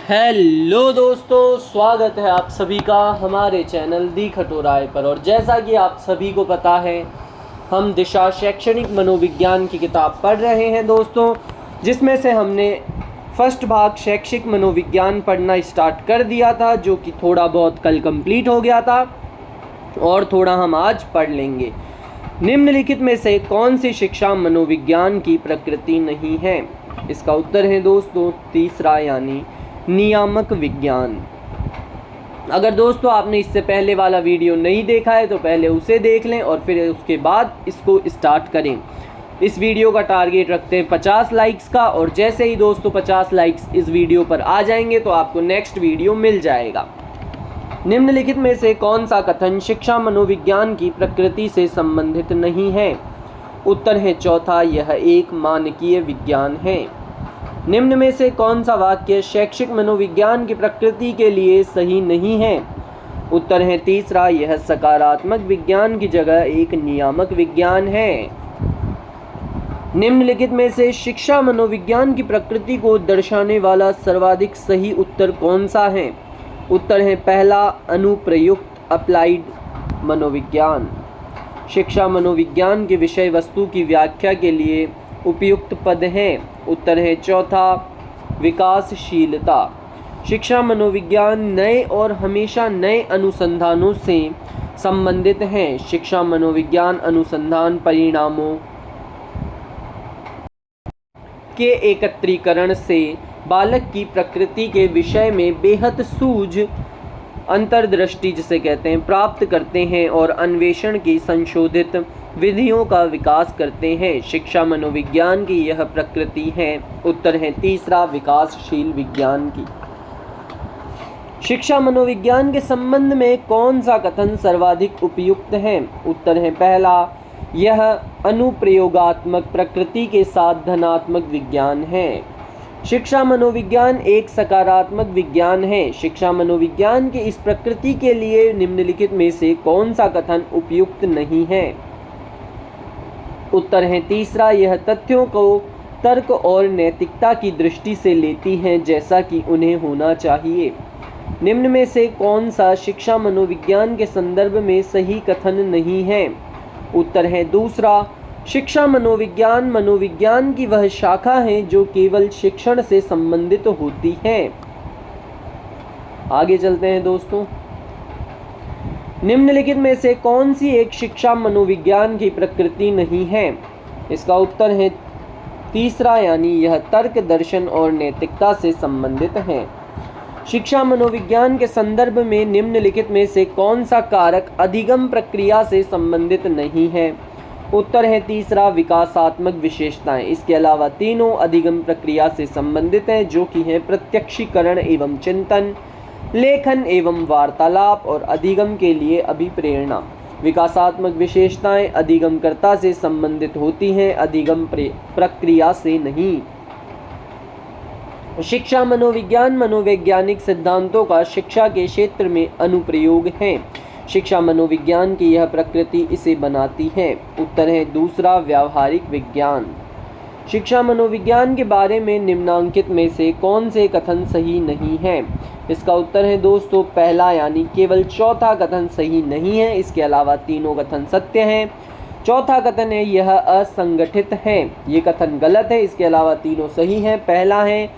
Hello दोस्तों, स्वागत है आप सभी का हमारे चैनल दी खटोराय पर। और जैसा कि आप सभी को पता है, हम दिशा शैक्षणिक मनोविज्ञान की किताब पढ़ रहे हैं दोस्तों, जिसमें से हमने फर्स्ट भाग शैक्षिक मनोविज्ञान पढ़ना स्टार्ट कर दिया था, जो कि थोड़ा बहुत कल कंप्लीट हो गया था और थोड़ा हम आज पढ़ लेंगे। निम्नलिखित में से कौन सी शिक्षा मनोविज्ञान की प्रकृति नहीं है? इसका उत्तर है दोस्तों तीसरा, यानी नियामक विज्ञान। अगर दोस्तों आपने इससे पहले वाला वीडियो नहीं देखा है तो पहले उसे देख लें और फिर उसके बाद इसको स्टार्ट करें। इस वीडियो का टारगेट रखते हैं 50 लाइक्स का, और जैसे ही दोस्तों 50 लाइक्स इस वीडियो पर आ जाएंगे तो आपको नेक्स्ट वीडियो मिल जाएगा। निम्नलिखित में से कौन सा कथन शिक्षा मनोविज्ञान की प्रकृति से संबंधित नहीं है? उत्तर है चौथा, यह एक मानकीय विज्ञान है। निम्न में से कौन सा वाक्य शैक्षिक मनोविज्ञान की प्रकृति के लिए सही नहीं है? उत्तर है तीसरा, यह सकारात्मक विज्ञान की जगह एक नियामक विज्ञान है। निम्नलिखित में से शिक्षा मनोविज्ञान की प्रकृति को दर्शाने वाला सर्वाधिक सही उत्तर कौन सा है? उत्तर है पहला, अनुप्रयुक्त अप्लाइड मनोविज्ञान। शिक्षा मनोविज्ञान के विषय वस्तु की व्याख्या के लिए उपयुक्त पद हैं। उत्तर है चौथा, विकासशीलता। शिक्षा मनोविज्ञान नए और हमेशा नए अनुसंधानों से संबंधित हैं। शिक्षा मनोविज्ञान अनुसंधान परिणामों के एकत्रीकरण से बालक की प्रकृति के विषय में बेहद सूझ, अंतर्दृष्टि जिसे कहते हैं, प्राप्त करते हैं और अन्वेषण की संशोधित विधियों का विकास करते हैं। शिक्षा मनोविज्ञान की यह प्रकृति है। उत्तर है तीसरा, विकासशील विज्ञान की। शिक्षा मनोविज्ञान के संबंध में कौन सा कथन सर्वाधिक उपयुक्त है? उत्तर है पहला, यह अनुप्रयोगात्मक प्रकृति के साथ धनात्मक विज्ञान है। शिक्षा मनोविज्ञान एक सकारात्मक विज्ञान है। शिक्षा मनोविज्ञान की इस प्रकृति के लिए निम्नलिखित में से कौन सा कथन उपयुक्त नहीं है? उत्तर है तीसरा, यह तथ्यों को तर्क और नैतिकता की दृष्टि से लेती हैं जैसा कि उन्हें होना चाहिए। निम्न में से कौन सा शिक्षा मनोविज्ञान के संदर्भ में सही कथन नहीं है? उत्तर है दूसरा, शिक्षा मनोविज्ञान मनोविज्ञान की वह शाखा है जो केवल शिक्षण से संबंधित होती है। आगे चलते हैं दोस्तों। निम्नलिखित में से कौन सी एक शिक्षा मनोविज्ञान की प्रकृति नहीं है? इसका उत्तर है तीसरा, यानी यह तर्क, दर्शन और नैतिकता से संबंधित है। शिक्षा मनोविज्ञान के संदर्भ में निम्नलिखित में से कौन सा कारक अधिगम प्रक्रिया से संबंधित नहीं है? उत्तर है तीसरा, विकासात्मक विशेषताएं। इसके अलावा तीनों अधिगम प्रक्रिया से संबंधित हैं, जो कि हैं प्रत्यक्षीकरण एवं चिंतन, लेखन एवं वार्तालाप और अधिगम के लिए अभिप्रेरणा। विकासात्मक विशेषताएं अधिगमकर्ता से संबंधित होती हैं, अधिगम प्रक्रिया से नहीं। शिक्षा मनोविज्ञान मनोवैज्ञानिक सिद्धांतों का शिक्षा के क्षेत्र में अनुप्रयोग है। शिक्षा मनोविज्ञान की यह प्रकृति इसे बनाती है। उत्तर है दूसरा, व्यावहारिक विज्ञान। शिक्षा मनोविज्ञान के बारे में निम्नांकित में से कौन से कथन सही नहीं है? इसका उत्तर है दोस्तों पहला, यानी केवल चौथा कथन सही नहीं है। इसके अलावा तीनों कथन सत्य हैं। चौथा कथन है यह असंगठित है, ये कथन गलत है। इसके अलावा तीनों सही हैं। पहला है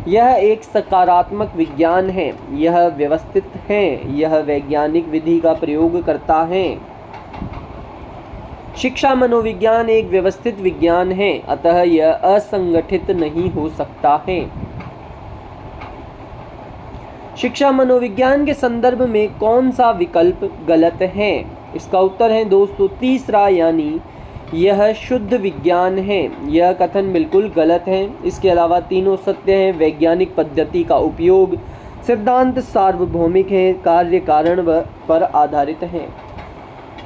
यह एक सकारात्मक विज्ञान है, यह व्यवस्थित है, यह वैज्ञानिक विधि का प्रयोग करता है। शिक्षा मनोविज्ञान एक व्यवस्थित विज्ञान है, अतः यह असंगठित नहीं हो सकता है। शिक्षा मनोविज्ञान के संदर्भ में कौन सा विकल्प गलत है? इसका उत्तर है दोस्तों तीसरा, यानी यह शुद्ध विज्ञान है। यह कथन बिल्कुल गलत है। इसके अलावा तीनों सत्य हैं। वैज्ञानिक पद्धति का उपयोग, सिद्धांत सार्वभौमिक है, कार्य कारण पर आधारित है।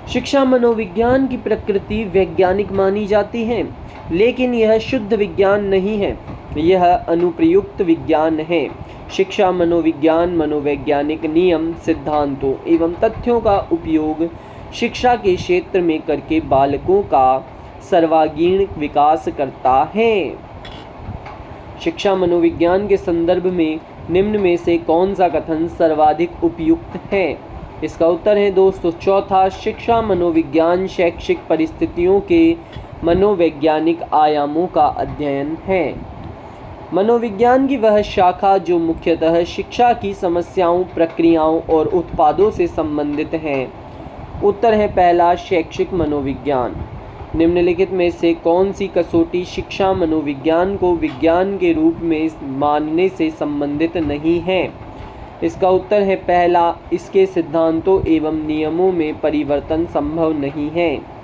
शिक्षा मनोविज्ञान की प्रकृति वैज्ञानिक मानी जाती है, लेकिन यह शुद्ध विज्ञान नहीं है, यह अनुप्रयुक्त विज्ञान है। शिक्षा मनोविज्ञान मनोवैज्ञानिक नियम, सिद्धांतों एवं तथ्यों का उपयोग शिक्षा के क्षेत्र में करके बालकों का सर्वांगीण विकास करता है। शिक्षा मनोविज्ञान के संदर्भ में निम्न में से कौन सा कथन सर्वाधिक उपयुक्त है? इसका उत्तर है दोस्तों चौथा, शिक्षा मनोविज्ञान शैक्षिक परिस्थितियों के मनोवैज्ञानिक आयामों का अध्ययन है। मनोविज्ञान की वह शाखा जो मुख्यतः शिक्षा की समस्याओं, प्रक्रियाओं और उत्पादों से संबंधित है। उत्तर है पहला, शैक्षिक मनोविज्ञान। निम्नलिखित में से कौन सी कसौटी शिक्षा मनोविज्ञान को विज्ञान के रूप में मानने से संबंधित नहीं है? इसका उत्तर है पहला, इसके सिद्धांतों एवं नियमों में परिवर्तन संभव नहीं है।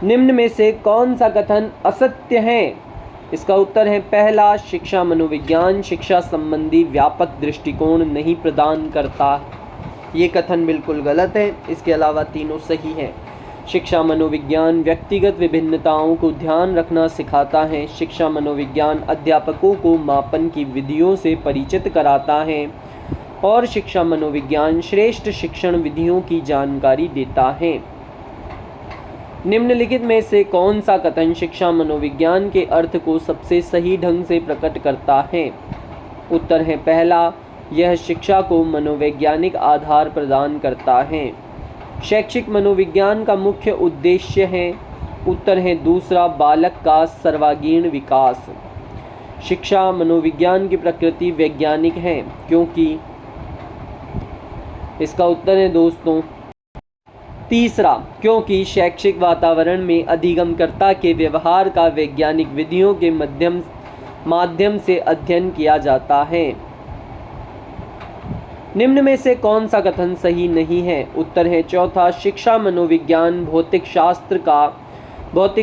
निम्न में से कौन सा कथन असत्य है? इसका उत्तर है पहला, शिक्षा मनोविज्ञान शिक्षा संबंधी व्यापक दृष्टिकोण नहीं प्रदान करता। ये कथन बिल्कुल गलत है। इसके अलावा तीनों सही हैं। शिक्षा मनोविज्ञान व्यक्तिगत विभिन्नताओं को ध्यान रखना सिखाता है। शिक्षा मनोविज्ञान अध्यापकों को मापन की विधियों से परिचित कराता है और शिक्षा मनोविज्ञान श्रेष्ठ शिक्षण विधियों की जानकारी देता है। निम्नलिखित में से कौन सा कथन शिक्षा मनोविज्ञान के अर्थ को सबसे सही ढंग से प्रकट करता है? उत्तर है पहला, यह शिक्षा को मनोवैज्ञानिक आधार प्रदान करता है। शैक्षिक मनोविज्ञान का मुख्य उद्देश्य है। उत्तर है दूसरा, बालक का सर्वांगीण विकास। शिक्षा मनोविज्ञान की प्रकृति वैज्ञानिक है क्योंकि इसका उत्तर है दोस्तों तीसरा, क्योंकि शैक्षिक वातावरण में अधिगमकर्ता के व्यवहार का वैज्ञानिक विधियों के माध्यम से अध्ययन किया जाता है। निम्न में से कौन सा कथन सही नहीं है? उत्तर है चौथा, शिक्षा मनोविज्ञान भौतिक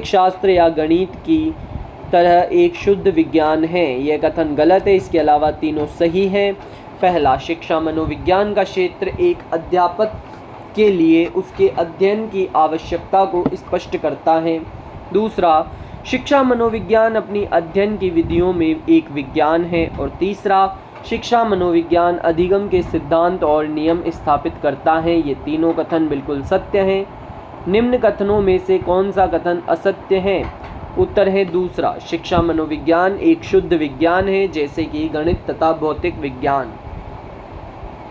शास्त्र या गणित की तरह एक शुद्ध विज्ञान है। यह कथन गलत है। इसके अलावा तीनों सही हैं। पहला, शिक्षा मनोविज्ञान का क्षेत्र एक अध्यापक के लिए उसके अध्ययन की आवश्यकता को स्पष्ट करता है। दूसरा, शिक्षा मनोविज्ञान अपनी अध्ययन की विधियों में एक विज्ञान है। और तीसरा, शिक्षा मनोविज्ञान अधिगम के सिद्धांत और नियम स्थापित करता है। ये तीनों कथन बिल्कुल सत्य हैं। निम्न कथनों में से कौन सा कथन असत्य है? उत्तर है दूसरा, शिक्षा मनोविज्ञान एक शुद्ध विज्ञान है जैसे कि गणित तथा भौतिक विज्ञान।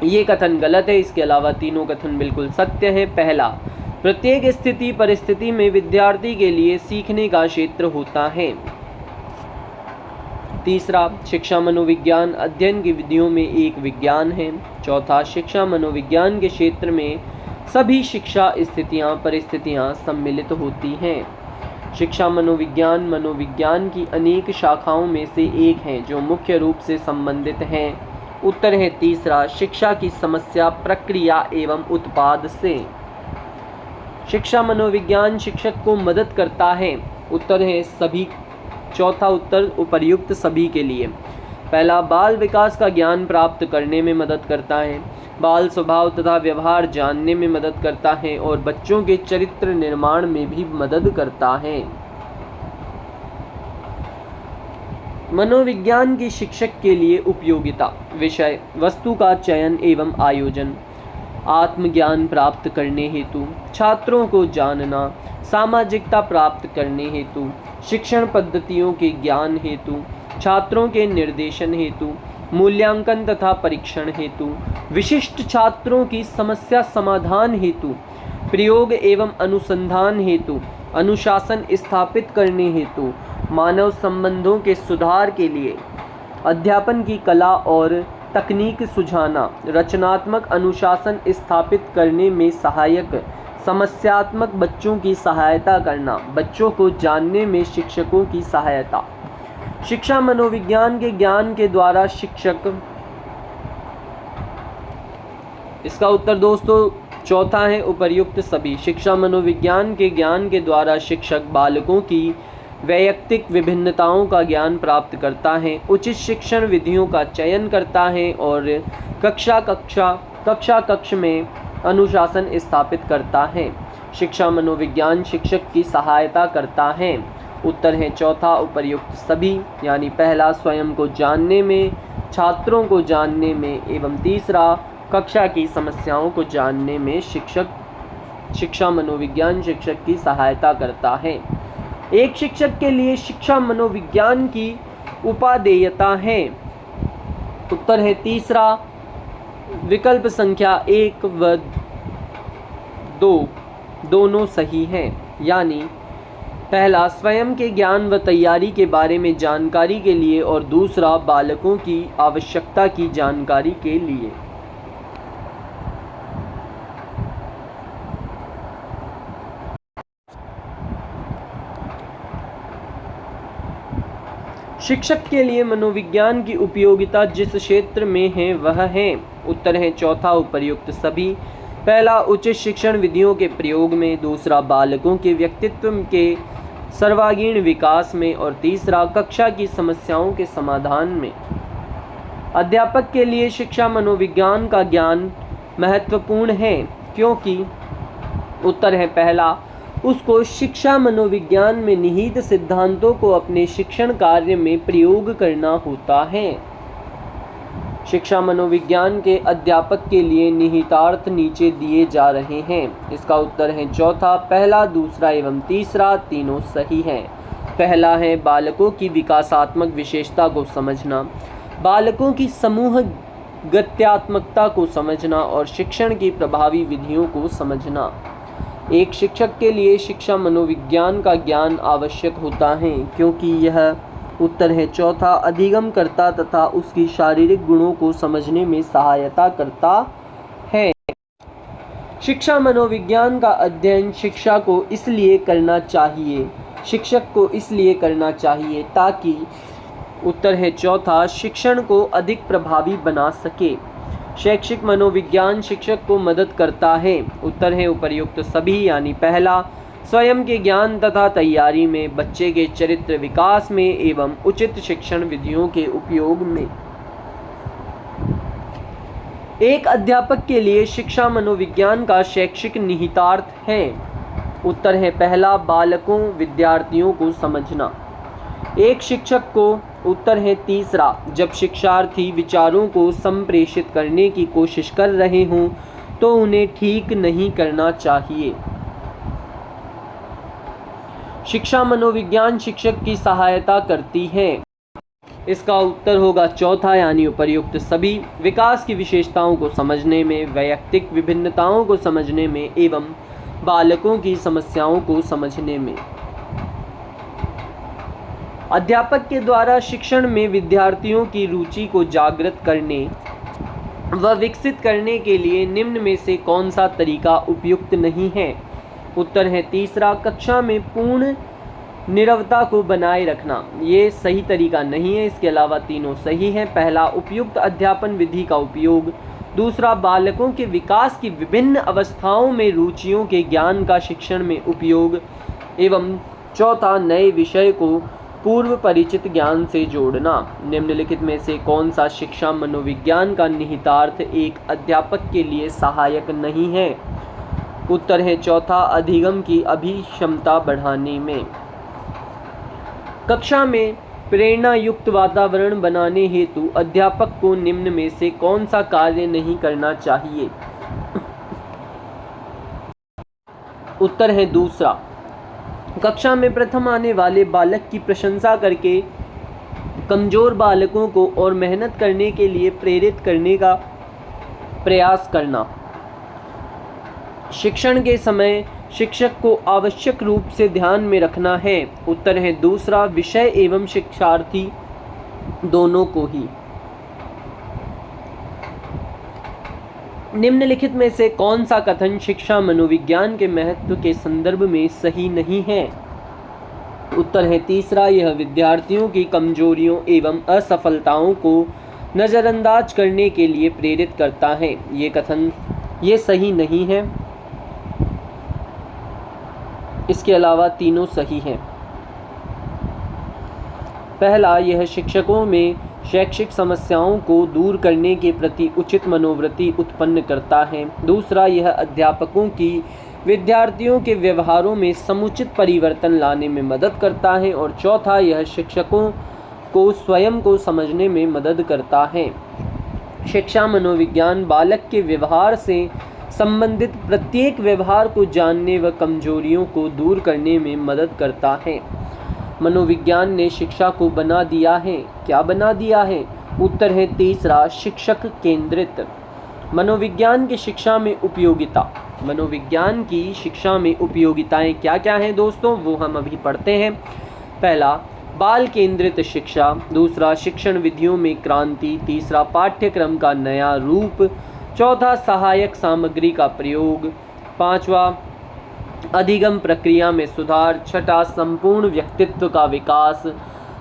ये कथन गलत है। इसके अलावा तीनों कथन बिल्कुल सत्य हैं। पहला, प्रत्येक स्थिति परिस्थिति में विद्यार्थी के लिए सीखने का क्षेत्र होता है। तीसरा, शिक्षा मनोविज्ञान अध्ययन की विधियों में एक विज्ञान है। चौथा, शिक्षा मनोविज्ञान के क्षेत्र में सभी शिक्षा स्थितियां परिस्थितियां सम्मिलित होती हैं। शिक्षा मनोविज्ञान की अनेक शाखाओं में से एक है जो मुख्य रूप से संबंधित हैं। उत्तर है तीसरा, शिक्षा की समस्या, प्रक्रिया एवं उत्पाद से। शिक्षा मनोविज्ञान शिक्षक को मदद करता है। उत्तर है सभी। चौथा उत्तर उपर्युक्त सभी के लिए। पहला, बाल विकास का ज्ञान प्राप्त करने में मदद करता है। बाल स्वभाव तथा व्यवहार जानने में मदद करता है और बच्चों के चरित्र निर्माण में भी मदद करता है। मनोविज्ञान की शिक्षक के लिए उपयोगिता। विषय, वस्तु का चयन एवं आयोजन, आत्मज्ञान प्राप्त करने हेतु, छात्रों को जानना, सामाजिकता प्राप्त करने हेतु, शिक्षण पद्धतियों के ज्ञान हेतु, छात्रों के निर्देशन हेतु, मूल्यांकन तथा परीक्षण हेतु, विशिष्ट छात्रों की समस्या समाधान हेतु, प्रयोग एवं अनुसंधान हेतु, अनुशासन स्थापित करने हेतु, मानव संबंधों के सुधार के लिए, अध्यापन की कला और तकनीक सुझाना, रचनात्मक अनुशासन स्थापित करने में सहायक, समस्यात्मक बच्चों की सहायता करना, बच्चों को जानने में शिक्षकों की सहायता। शिक्षा मनोविज्ञान के ज्ञान के द्वारा शिक्षक। इसका उत्तर दोस्तों चौथा है उपर्युक्त सभी। शिक्षा मनोविज्ञान के ज्ञान के द्वारा शिक्षक बालकों की वैयक्तिक विभिन्नताओं का ज्ञान प्राप्त करता है, उचित शिक्षण विधियों का चयन करता है और कक्षा में अनुशासन स्थापित करता है। शिक्षा मनोविज्ञान शिक्षक की सहायता करता है। उत्तर है चौथा उपर्युक्त सभी, यानी पहला स्वयं को जानने में, छात्रों को जानने में एवं तीसरा कक्षा की समस्याओं को जानने में शिक्षा मनोविज्ञान शिक्षक की सहायता करता है। एक शिक्षक के लिए शिक्षा मनोविज्ञान की उपादेयता है। उत्तर है तीसरा, विकल्प संख्या 1 व 2 दोनों सही हैं। यानी पहला स्वयं के ज्ञान व तैयारी के बारे में जानकारी के लिए और दूसरा बालकों की आवश्यकता की जानकारी के लिए। शिक्षक के लिए मनोविज्ञान की उपयोगिता जिस क्षेत्र में है वह है। उत्तर है चौथा, उपर्युक्त सभी। पहला, उचित शिक्षण विधियों के प्रयोग में, दूसरा बालकों के व्यक्तित्व के सर्वांगीण विकास में और तीसरा कक्षा की समस्याओं के समाधान में। अध्यापक के लिए शिक्षा मनोविज्ञान का ज्ञान महत्वपूर्ण है क्योंकि उत्तर है पहला, उसको शिक्षा मनोविज्ञान में निहित सिद्धांतों को अपने शिक्षण कार्य में प्रयोग करना होता है। शिक्षा मनोविज्ञान के अध्यापक के लिए निहितार्थ नीचे दिए जा रहे हैं। इसका उत्तर है चौथा, पहला, दूसरा एवं तीसरा तीनों सही हैं। पहला है बालकों की विकासात्मक विशेषता को समझना, बालकों की समूह गत्यात्मकता को समझना और शिक्षण की प्रभावी विधियों को समझना। एक शिक्षक के लिए शिक्षा मनोविज्ञान का ज्ञान आवश्यक होता है क्योंकि यह, उत्तर है चौथा, अधिगम करता तथा उसकी शारीरिक गुणों को समझने में सहायता करता है। शिक्षा मनोविज्ञान का अध्ययन शिक्षक को इसलिए करना चाहिए ताकि, उत्तर है चौथा, शिक्षण को अधिक प्रभावी बना सके। शैक्षिक मनोविज्ञान शिक्षक को मदद करता है। उत्तर है उपर्युक्त सभी। यानी पहला, स्वयं के ज्ञान तथा तैयारी में, बच्चे के चरित्र विकास में एवं उचित शिक्षण विधियों के उपयोग में। एक अध्यापक के लिए शिक्षा मनोविज्ञान का शैक्षिक निहितार्थ है। उत्तर है पहला, बालकों विद्यार्थियों को समझना। एक शिक्षक को, उत्तर है तीसरा, जब शिक्षार्थी विचारों को संप्रेषित करने की कोशिश कर रहे हों तो उन्हें ठीक नहीं करना चाहिए। शिक्षा मनोविज्ञान शिक्षक की सहायता करती है। इसका उत्तर होगा चौथा, यानी उपर्युक्त सभी। विकास की विशेषताओं को समझने में, वैयक्तिक विभिन्नताओं को समझने में एवं बालकों की समस्याओं को समझने में। अध्यापक के द्वारा शिक्षण में विद्यार्थियों की रुचि को जागृत करने व विकसित करने के लिए निम्न में से कौन सा तरीका उपयुक्त नहीं है। उत्तर है तीसरा, कक्षा में पूर्ण नीरवता को बनाए रखना। ये सही तरीका नहीं है। इसके अलावा तीनों सही हैं। पहला, उपयुक्त अध्यापन विधि का उपयोग। दूसरा, बालकों के विकास की विभिन्न अवस्थाओं में रुचियों के ज्ञान का शिक्षण में उपयोग एवं चौथा, नए विषय को पूर्व परिचित ज्ञान से जोड़ना। निम्नलिखित में से कौन सा शिक्षा मनोविज्ञान का निहितार्थ एक अध्यापक के लिए सहायक नहीं है। उत्तर है चौथा, अधिगम की अभिक्षमता बढ़ाने में। कक्षा में प्रेरणा युक्त वातावरण बनाने हेतु अध्यापक को निम्न में से कौन सा कार्य नहीं करना चाहिए। उत्तर है दूसरा, कक्षा में प्रथम आने वाले बालक की प्रशंसा करके कमजोर बालकों को और मेहनत करने के लिए प्रेरित करने का प्रयास करना। शिक्षण के समय शिक्षक को आवश्यक रूप से ध्यान में रखना है। उत्तर है दूसरा, विषय एवं शिक्षार्थी दोनों को ही। निम्नलिखित में से कौन सा कथन शिक्षा मनोविज्ञान के महत्व के संदर्भ में सही नहीं है। उत्तर है तीसरा, यह विद्यार्थियों की कमजोरियों एवं असफलताओं को नज़रअंदाज करने के लिए प्रेरित करता है। ये कथन सही नहीं है। इसके अलावा तीनों सही हैं। पहला, यह शिक्षकों में शैक्षिक समस्याओं को दूर करने के प्रति उचित मनोवृत्ति उत्पन्न करता है। दूसरा, यह अध्यापकों की विद्यार्थियों के व्यवहारों में समुचित परिवर्तन लाने में मदद करता है और चौथा, यह शिक्षकों को स्वयं को समझने में मदद करता है। शिक्षा मनोविज्ञान बालक के व्यवहार से संबंधित प्रत्येक व्यवहार को जानने व कमजोरियों को दूर करने में मदद करता है। मनोविज्ञान ने शिक्षा को बना दिया है? क्या बना दिया है? उत्तर है तीसरा, शिक्षक केंद्रित। मनोविज्ञान की शिक्षा में उपयोगिता। मनोविज्ञान की शिक्षा में उपयोगिताएं क्या क्या हैं दोस्तों, वो हम अभी पढ़ते हैं। पहला, बाल केंद्रित शिक्षा। दूसरा, शिक्षण विधियों में क्रांति। तीसरा, पाठ्यक्रम का नया रूप। चौथा, सहायक सामग्री का प्रयोग। पांचवा, अधिगम प्रक्रिया में सुधार। छठा, संपूर्ण व्यक्तित्व का विकास।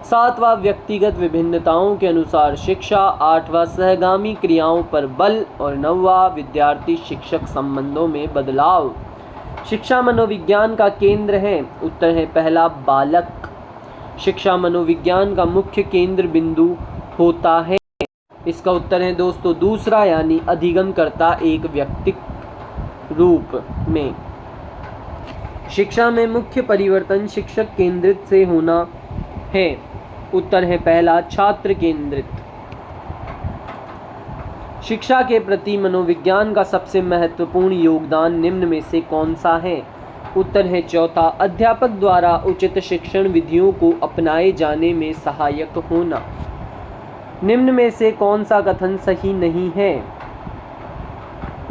सातवां, व्यक्तिगत विभिन्नताओं के अनुसार शिक्षा। आठवां, सहगामी क्रियाओं पर बल। और नौवां, विद्यार्थी शिक्षक संबंधों में बदलाव। शिक्षा मनोविज्ञान का केंद्र है। उत्तर है पहला, बालक। शिक्षा मनोविज्ञान का मुख्य केंद्र बिंदु होता है। इसका उत्तर है दोस्तों दूसरा, यानी अधिगमकर्ता एक व्यक्ति रूप में। शिक्षा में मुख्य परिवर्तन शिक्षक केंद्रित से होना है। उत्तर है पहला, छात्र केंद्रित। शिक्षा के प्रति मनोविज्ञान का सबसे महत्वपूर्ण योगदान निम्न में से कौन सा है? उत्तर है चौथा, अध्यापक द्वारा उचित शिक्षण विधियों को अपनाए जाने में सहायक होना। निम्न में से कौन सा कथन सही नहीं है?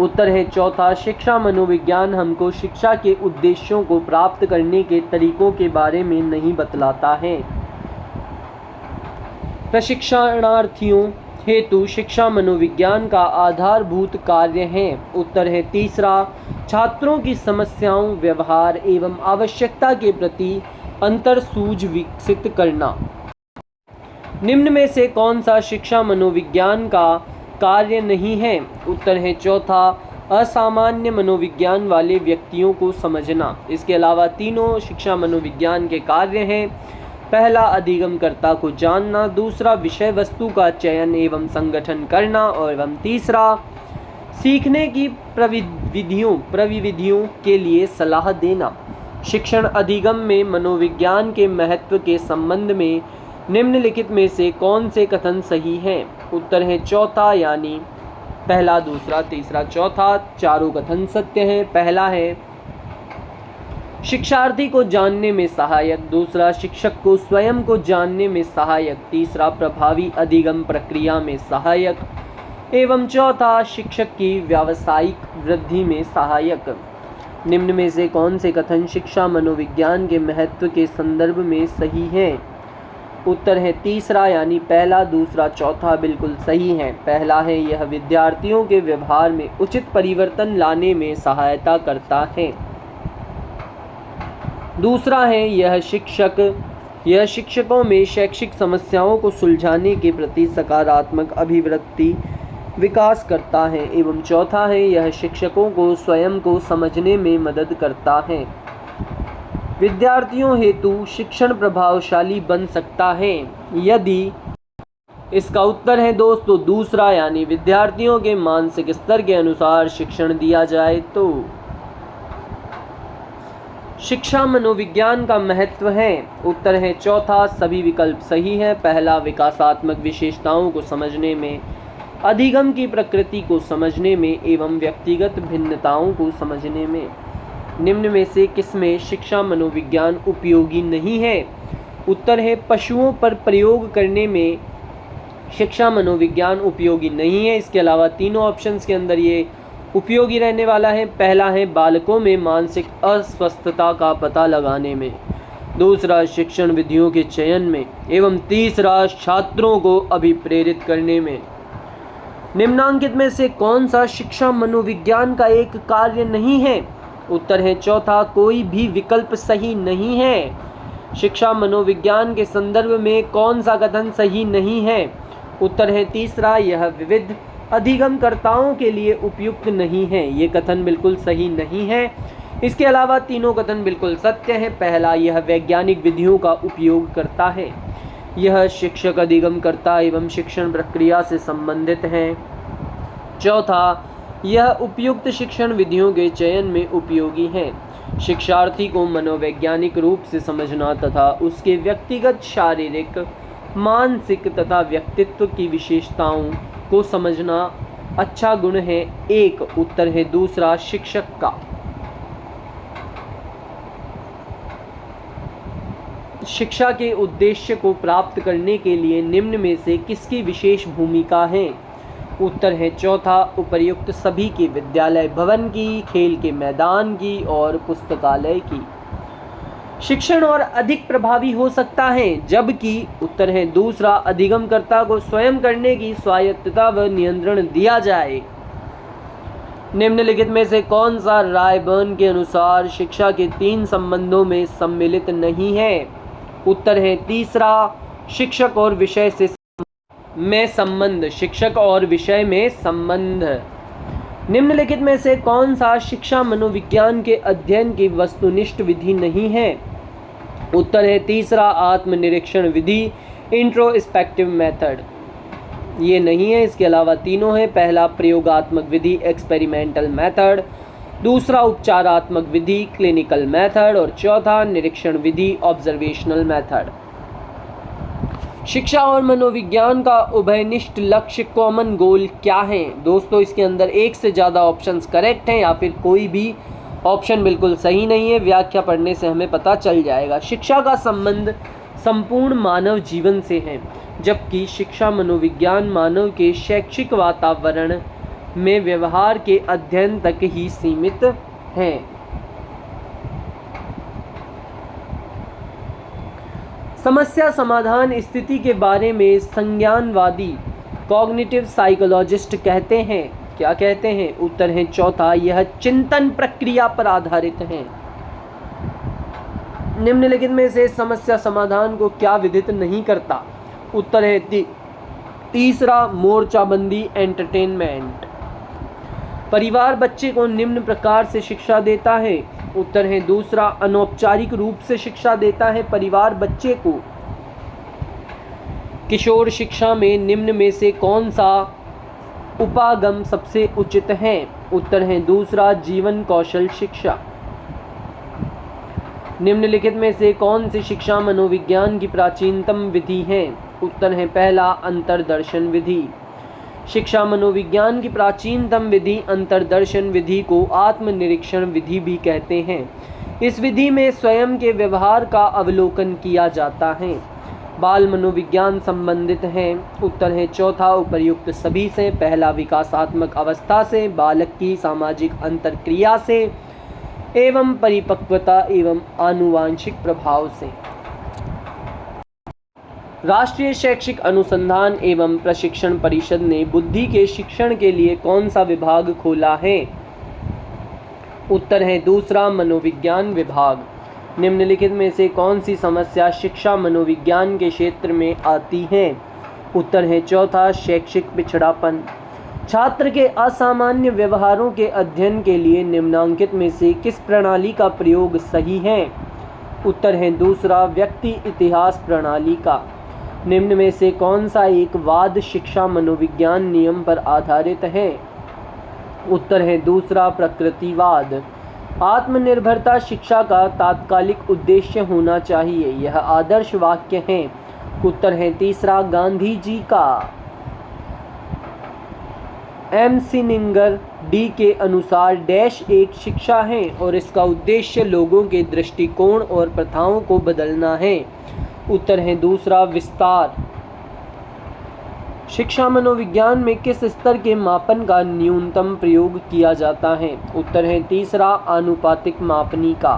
उत्तर है चौथा, शिक्षा मनोविज्ञान हमको शिक्षा के उद्देश्यों को प्राप्त करने के तरीकों के बारे में नहीं बतलाता है। प्रशिक्षणार्थियों हेतु शिक्षा मनोविज्ञान का आधारभूत कार्य है। उत्तर है तीसरा, छात्रों की समस्याओं, व्यवहार एवं आवश्यकता के प्रति अंतर्सूझ विकसित करना। निम्न में से कौन सा शिक्षा मनोविज्ञान का कार्य नहीं है? उत्तर है चौथा, असामान्य मनोविज्ञान वाले व्यक्तियों को समझना। इसके अलावा तीनों शिक्षा मनोविज्ञान के कार्य हैं। पहला, अधिगमकर्ता को जानना। दूसरा, विषय वस्तु का चयन एवं संगठन करना। और एवं तीसरा, सीखने की प्रविधियों के लिए सलाह देना। शिक्षण अधिगम में मनोविज्ञान के महत्व के संबंध में निम्नलिखित में से कौन से कथन सही हैं? उत्तर है चौथा, यानी पहला, दूसरा, तीसरा, चौथा, चारों कथन सत्य हैं। पहला है, शिक्षार्थी को जानने में सहायक। दूसरा, शिक्षक को स्वयं को जानने में सहायक। तीसरा, प्रभावी अधिगम प्रक्रिया में सहायक। एवं चौथा, शिक्षक की व्यावसायिक वृद्धि में सहायक। निम्न में से कौन से कथन शिक्षा मनोविज्ञान के महत्व के संदर्भ में सही है? उत्तर है तीसरा, यानी पहला, दूसरा, चौथा बिल्कुल सही है। पहला है, यह विद्यार्थियों के व्यवहार में उचित परिवर्तन लाने में सहायता करता है। दूसरा है, यह शिक्षकों में शैक्षिक समस्याओं को सुलझाने के प्रति सकारात्मक अभिवृत्ति विकास करता है। एवं चौथा है, यह शिक्षकों को स्वयं को समझने में मदद करता है। विद्यार्थियों हेतु शिक्षण प्रभावशाली बन सकता है यदि, इसका उत्तर है दोस्तों दूसरा, यानी विद्यार्थियों के मानसिक स्तर के अनुसार शिक्षण दिया जाए तो। शिक्षा मनोविज्ञान का महत्व है। उत्तर है चौथा, सभी विकल्प सही है। पहला, विकासात्मक विशेषताओं को समझने में, अधिगम की प्रकृति को समझने में एवं व्यक्तिगत भिन्नताओं को समझने में। निम्न में से किसमें शिक्षा मनोविज्ञान उपयोगी नहीं है? उत्तर है, पशुओं पर प्रयोग करने में शिक्षा मनोविज्ञान उपयोगी नहीं है। इसके अलावा तीनों ऑप्शंस के अंदर ये उपयोगी रहने वाला है। पहला है, बालकों में मानसिक अस्वस्थता का पता लगाने में। दूसरा, शिक्षण विधियों के चयन में। एवं तीसरा, छात्रों को अभिप्रेरित करने में। निम्नांकित में से कौन सा शिक्षा मनोविज्ञान का एक कार्य नहीं है? उत्तर है चौथा, कोई भी विकल्प सही नहीं है। शिक्षा मनोविज्ञान के संदर्भ में कौन सा कथन सही नहीं है? उत्तर है तीसरा, यह विविध अधिगमकर्ताओं के लिए उपयुक्त नहीं है। ये कथन बिल्कुल सही नहीं है। इसके अलावा तीनों कथन बिल्कुल सत्य है। पहला, यह वैज्ञानिक विधियों का उपयोग करता है। यह शिक्षक अधिगमकर्ता एवं शिक्षण प्रक्रिया से संबंधित है। चौथा, यह उपयुक्त शिक्षण विधियों के चयन में उपयोगी है। शिक्षार्थी को मनोवैज्ञानिक रूप से समझना तथा उसके व्यक्तिगत शारीरिक, मानसिक तथा व्यक्तित्व की विशेषताओं को समझना अच्छा गुण है। एक उत्तर है दूसरा, शिक्षक का। शिक्षा के उद्देश्य को प्राप्त करने के लिए निम्न में से किसकी विशेष भूमिका है? उत्तर है चौथा, उपर्युक्त सभी की, विद्यालय भवन की, खेल के मैदान की और पुस्तकालय की। शिक्षण और अधिक प्रभावी हो सकता है, जबकि उत्तर है दूसरा, अधिगमकर्ता को स्वयं करने की स्वायत्तता व नियंत्रण दिया जाए। निम्नलिखित में से कौन सा रायबर्न के अनुसार शिक्षा के 3 संबंधों में सम्मिलित नहीं है? उत्तर है तीसरा, शिक्षक और विषय से में संबंध, शिक्षक और विषय में संबंध। निम्नलिखित में से कौन सा शिक्षा मनोविज्ञान के अध्ययन की वस्तुनिष्ठ विधि नहीं है? उत्तर है तीसरा, आत्मनिरीक्षण विधि, इंट्रोस्पेक्टिव मेथड। ये नहीं है, इसके अलावा तीनों है। पहला, प्रयोगात्मक विधि, एक्सपेरिमेंटल मेथड। दूसरा, उपचारात्मक विधि, क्लिनिकल मेथड। और चौथा, निरीक्षण विधि, ऑब्जर्वेशनल मेथड। शिक्षा और मनोविज्ञान का उभयनिष्ठ लक्ष्य, कॉमन गोल क्या है? दोस्तों, इसके अंदर एक से ज़्यादा ऑप्शंस करेक्ट हैं या फिर कोई भी ऑप्शन बिल्कुल सही नहीं है। व्याख्या पढ़ने से हमें पता चल जाएगा। शिक्षा का संबंध संपूर्ण मानव जीवन से है, जबकि शिक्षा मनोविज्ञान मानव के शैक्षिक वातावरण में व्यवहार के अध्ययन तक ही सीमित है। समस्या समाधान स्थिति के बारे में संज्ञानवादी कॉग्निटिव साइकोलॉजिस्ट कहते हैं, क्या कहते हैं? उत्तर है चौथा, यह चिंतन प्रक्रिया पर आधारित है। निम्नलिखित में से समस्या समाधान को क्या विदित नहीं करता? उत्तर है तीसरा, मोर्चाबंदी एंटरटेनमेंट। परिवार बच्चे को निम्न प्रकार से शिक्षा देता है। उत्तर है दूसरा, अनौपचारिक रूप से शिक्षा देता है परिवार बच्चे को। किशोर शिक्षा में निम्न में से कौन सा उपागम सबसे उचित है? उत्तर है दूसरा, जीवन कौशल शिक्षा। निम्नलिखित में से कौन सी शिक्षा मनोविज्ञान की प्राचीनतम विधि है? उत्तर है पहला, अंतर्दर्शन विधि। शिक्षा मनोविज्ञान की प्राचीनतम विधि अंतर्दर्शन विधि को आत्मनिरीक्षण विधि भी कहते हैं। इस विधि में स्वयं के व्यवहार का अवलोकन किया जाता है। बाल मनोविज्ञान संबंधित है। उत्तर है चौथा, उपर्युक्त सभी से। पहला, विकासात्मक अवस्था से, बालक की सामाजिक अंतरक्रिया से एवं परिपक्वता एवं आनुवांशिक प्रभाव से। राष्ट्रीय शैक्षिक अनुसंधान एवं प्रशिक्षण परिषद ने बुद्धि के शिक्षण के लिए कौन सा विभाग खोला है? उत्तर है दूसरा, मनोविज्ञान विभाग। निम्नलिखित में से कौन सी समस्या शिक्षा मनोविज्ञान के क्षेत्र में आती है? उत्तर है चौथा, शैक्षिक पिछड़ापन। छात्र के असामान्य व्यवहारों के अध्ययन के लिए निम्नांकित में से किस प्रणाली का प्रयोग सही है? उत्तर है दूसरा, व्यक्ति इतिहास प्रणाली का। निम्न में से कौन सा एक वाद शिक्षा मनोविज्ञान नियम पर आधारित है? उत्तर है दूसरा, प्रकृतिवाद। आत्मनिर्भरता शिक्षा का तात्कालिक उद्देश्य होना चाहिए, यह आदर्श वाक्य है। उत्तर है तीसरा, गांधी जी का। एम सिनिंगर डी के अनुसार डैश एक शिक्षा है और इसका उद्देश्य लोगों के दृष्टिकोण और प्रथाओं को बदलना है। उत्तर है दूसरा, विस्तार। शिक्षा मनोविज्ञान में किस स्तर के मापन का न्यूनतम प्रयोग किया जाता है? उत्तर है तीसरा, आनुपातिक मापनी का।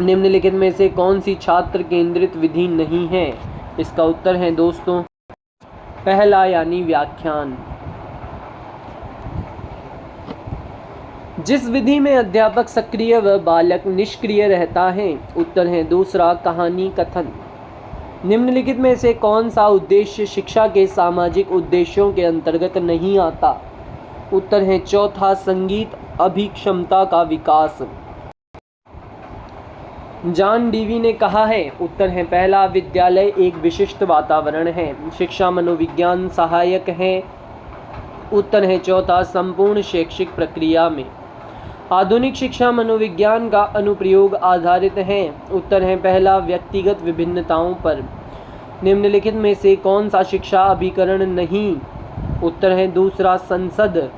निम्नलिखित में से कौन सी छात्र केंद्रित विधि नहीं है? इसका उत्तर है दोस्तों पहला, यानी व्याख्यान। जिस विधि में अध्यापक सक्रिय व बालक निष्क्रिय रहता है? उत्तर है दूसरा, कहानी कथन। निम्नलिखित में से कौन सा उद्देश्य शिक्षा के सामाजिक उद्देश्यों के अंतर्गत नहीं आता? उत्तर है चौथा, संगीत अभिक्षमता का विकास। जॉन डीवी ने कहा है। उत्तर है पहला, विद्यालय एक विशिष्ट वातावरण है। शिक्षा मनोविज्ञान सहायक है। उत्तर है चौथा, संपूर्ण शैक्षिक प्रक्रिया में। आधुनिक शिक्षा मनोविज्ञान का अनुप्रयोग आधारित है। उत्तर है पहला, व्यक्तिगत विभिन्नताओं पर। निम्नलिखित में से कौन सा शिक्षा अभिकरण नहीं? उत्तर है दूसरा, संसद।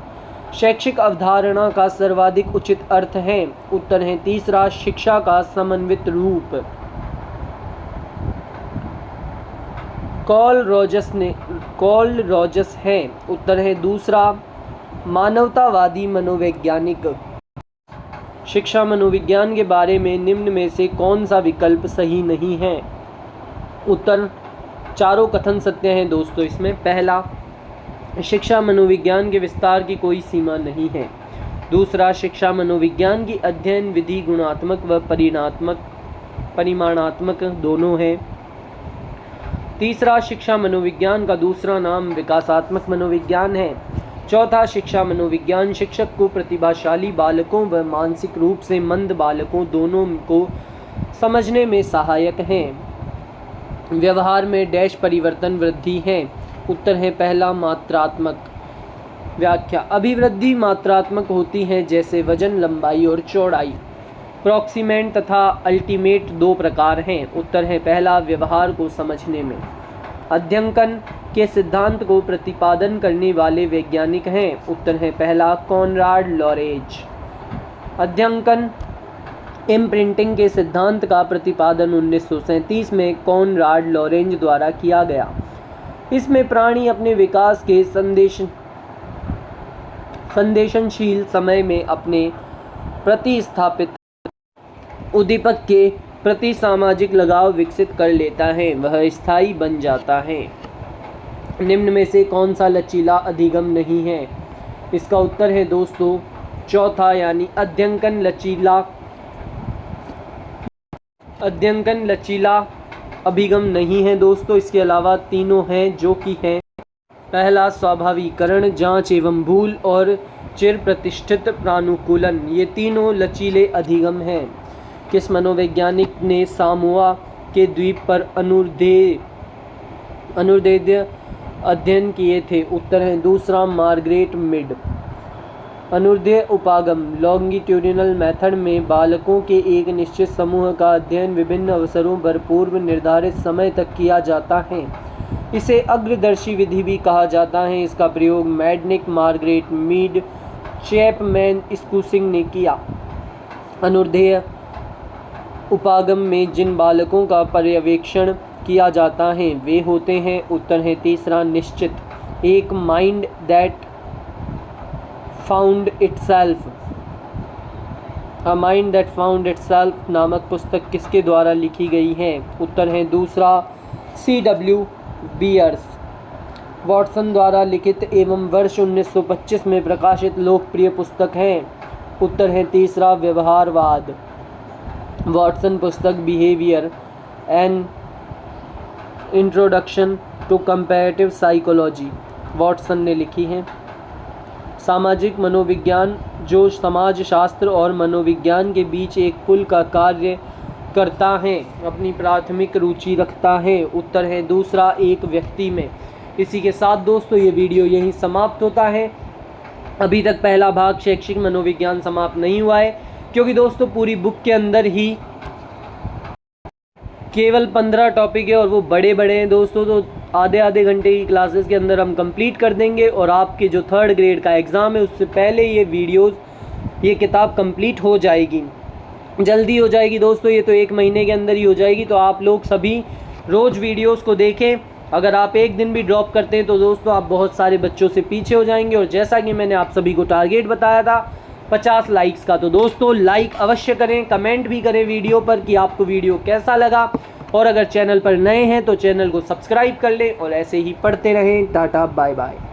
शैक्षिक अवधारणा का सर्वाधिक उचित अर्थ है। उत्तर है तीसरा, शिक्षा का समन्वित रूप। कॉल रॉजस हैं। उत्तर है दूसरा मानवतावादी मनोवैज्ञानिक। शिक्षा मनोविज्ञान के बारे में निम्न में से कौन सा विकल्प सही नहीं है? उत्तर चारों कथन सत्य हैं दोस्तों इसमें। पहला, शिक्षा मनोविज्ञान के विस्तार की कोई सीमा नहीं है। दूसरा, शिक्षा मनोविज्ञान की अध्ययन विधि गुणात्मक व परिमाणात्मक दोनों है। तीसरा, शिक्षा मनोविज्ञान का दूसरा नाम विकासात्मक मनोविज्ञान है। चौथा, शिक्षा मनोविज्ञान शिक्षक को प्रतिभाशाली बालकों व मानसिक रूप से मंद बालकों दोनों को समझने में सहायक है। व्यवहार में डैश परिवर्तन वृद्धि है। उत्तर है पहला मात्रात्मक। व्याख्या, अभिवृद्धि मात्रात्मक होती है जैसे वजन, लंबाई और चौड़ाई। प्रॉक्सिमेंट तथा अल्टीमेट दो प्रकार हैं। उत्तर है पहला व्यवहार को समझने में। अध्यंकन के सिद्धांत को प्रतिपादन करने वाले वैज्ञानिक हैं। उत्तर है पहला कॉनराड लॉरेंज। अध्यंकन इम्प्रिंटिंग के सिद्धांत का प्रतिपादन 1937 में कॉनराड लॉरेंज द्वारा किया गया। इसमें प्राणी अपने विकास के संवेदनशील समय में अपने प्रतिस्थापित उद्दीपक के प्रति सामाजिक लगाव विकसित कर लेता है, वह स्थायी बन जाता है। निम्न में से कौन सा लचीला अधिगम नहीं है? इसका उत्तर है दोस्तों चौथा यानी अध्यंकन लचीला अभिगम नहीं है दोस्तों। इसके अलावा तीनों हैं जो कि हैं पहला स्वाभाविकरण, जांच एवं भूल और चिर प्रतिष्ठित प्रानुकूलन। ये तीनों लचीले अधिगम हैं। किस मनोवैज्ञानिक ने सामोआ के द्वीप पर अनुदैर्ध्य अध्ययन किए थे? उत्तर है दूसरा मार्गरेट मिड। अनुदैर्ध्य उपागम लॉन्गिट्यूडिनल मेथड में बालकों के एक निश्चित समूह का अध्ययन विभिन्न अवसरों पर पूर्व निर्धारित समय तक किया जाता है। इसे अग्रदर्शी विधि भी कहा जाता है। इसका प्रयोग मैडनिक, मार्गरेट मीड, चैपमैन, स्कूसिंग ने किया। अनुदैर्ध्य उपागम में जिन बालकों का पर्यवेक्षण किया जाता है वे होते हैं। उत्तर है तीसरा निश्चित। एक माइंड दैट फाउंड इटसेल्फ नामक पुस्तक किसके द्वारा लिखी गई है? उत्तर है दूसरा C.W. बियर्स वॉटसन द्वारा लिखित एवं वर्ष 1925 में प्रकाशित लोकप्रिय पुस्तक है। उत्तर है तीसरा व्यवहारवाद। वॉटसन पुस्तक Behaviour and Introduction to Comparative Psychology Watson ने लिखी है। सामाजिक मनोविज्ञान जो समाजशास्त्र और मनोविज्ञान के बीच एक पुल का कार्य करता है, अपनी प्राथमिक रुचि रखता है। उत्तर है दूसरा एक व्यक्ति में। इसी के साथ दोस्तों ये वीडियो यहीं समाप्त होता है। अभी तक पहला भाग शैक्षिक मनोविज्ञान समाप्त नहीं हुआ है, क्योंकि दोस्तों पूरी बुक के अंदर ही केवल 15 टॉपिक है और वो बड़े बड़े हैं दोस्तों। तो आधे घंटे की क्लासेस के अंदर हम कंप्लीट कर देंगे और आपके जो 3rd ग्रेड का एग्ज़ाम है उससे पहले ये किताब कंप्लीट हो जाएगी। जल्दी हो जाएगी दोस्तों, ये तो 1 महीने के अंदर ही हो जाएगी। तो आप लोग सभी रोज़ वीडियोस को देखें। अगर आप एक दिन भी ड्रॉप करते हैं तो दोस्तों आप बहुत सारे बच्चों से पीछे हो जाएंगे। और जैसा कि मैंने आप सभी को टारगेट बताया था 50 लाइक्स का, तो दोस्तों लाइक अवश्य करें, कमेंट भी करें वीडियो पर कि आपको वीडियो कैसा लगा। और अगर चैनल पर नए हैं तो चैनल को सब्सक्राइब कर लें और ऐसे ही पढ़ते रहें। Tata bye bye.